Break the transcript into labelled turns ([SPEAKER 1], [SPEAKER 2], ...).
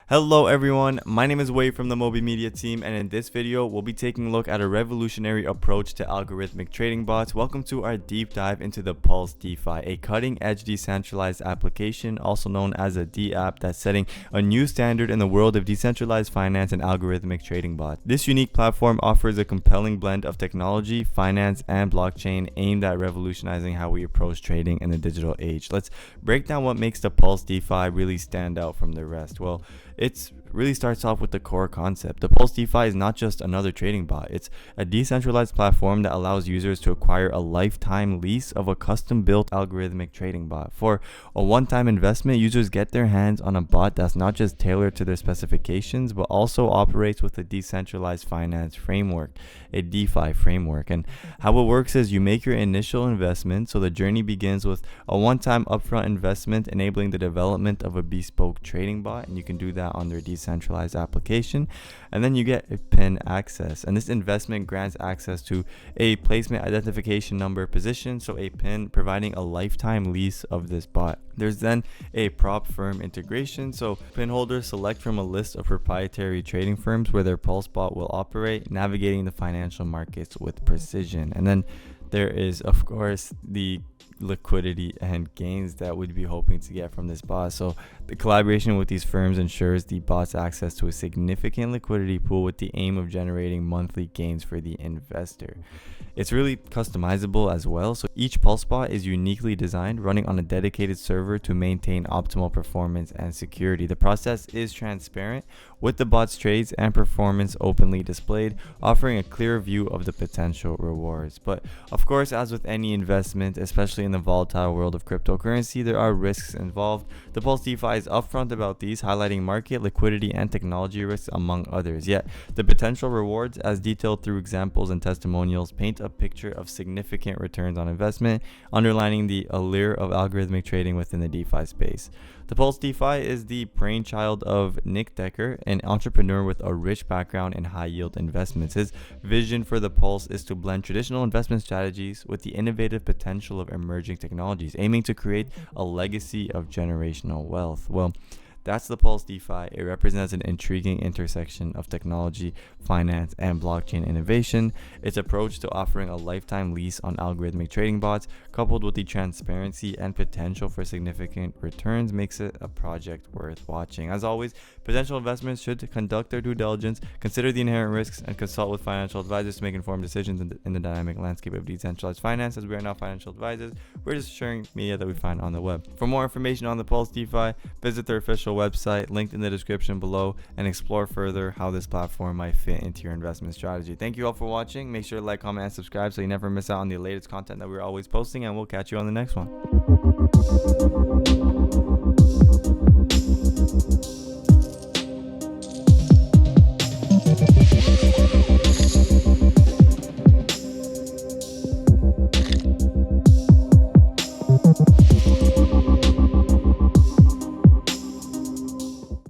[SPEAKER 1] Hello everyone, my name is Wei from the Mobi Media team, and in this video we'll be taking a look at a revolutionary approach to algorithmic trading bots. Welcome to our deep dive into the Pulse DeFi, a cutting-edge decentralized application, also known as a D-app, that's setting a new standard in the world of decentralized finance and algorithmic trading bots. This unique platform offers a compelling blend of technology, finance, and blockchain aimed at revolutionizing how we approach trading in the digital age. Let's break down what makes the Pulse DeFi really stand out from the rest. Well, it really starts off with the core concept. The Pulse DeFi is not just another trading bot. It's a decentralized platform that allows users to acquire a lifetime lease of a custom-built algorithmic trading bot. For a one-time investment, users get their hands on a bot that's not just tailored to their specifications, but also operates with a decentralized finance framework, a DeFi framework. And how it works is you make your initial investment, so the journey begins with a one-time upfront investment, enabling the development of a bespoke trading bot, and you can do that on their decentralized application. And then you get a PIN access, and this investment grants access to a placement identification number position, so a PIN, providing a lifetime lease of this bot. There's then a prop firm integration, so PIN holders select from a list of proprietary trading firms where their Pulse bot will operate, navigating the financial markets with precision. And then there is, of course, the liquidity and gains that we'd be hoping to get from this bot. So the collaboration with these firms ensures the bot's access to a significant liquidity pool with the aim of generating monthly gains for the investor. It's really customizable as well, so each Pulse bot is uniquely designed, running on a dedicated server to maintain optimal performance and security. The process is transparent, with the bot's trades and performance openly displayed, offering a clear view of the potential rewards. But of course, as with any investment, especially in the volatile world of cryptocurrency, there are risks involved. The Pulse DeFi is upfront about these, highlighting market, liquidity, and technology risks, among others. Yet, the potential rewards, as detailed through examples and testimonials, paint a picture of significant returns on investment, underlining the allure of algorithmic trading within the DeFi space. The Pulse DeFi is the brainchild of Nick Decker, an entrepreneur with a rich background in high-yield investments. His vision for the Pulse is to blend traditional investment strategies with the innovative potential of emerging technologies, aiming to create a legacy of generational wealth. Well, that's the Pulse DeFi. It represents an intriguing intersection of technology, finance, and blockchain innovation. Its approach to offering a lifetime lease on algorithmic trading bots, coupled with the transparency and potential for significant returns, makes it a project worth watching. As always, potential investments should conduct their due diligence, consider the inherent risks, and consult with financial advisors to make informed decisions in the dynamic landscape of decentralized finance. As we are not financial advisors, we're just sharing media that we find on the web. For more information on the Pulse DeFi, visit their official website linked in the description below and explore further how this platform might fit into your investment strategy. Thank you all for watching. Make sure to like, comment, and subscribe so you never miss out on the latest content that we're always posting, and we'll catch you on the next one.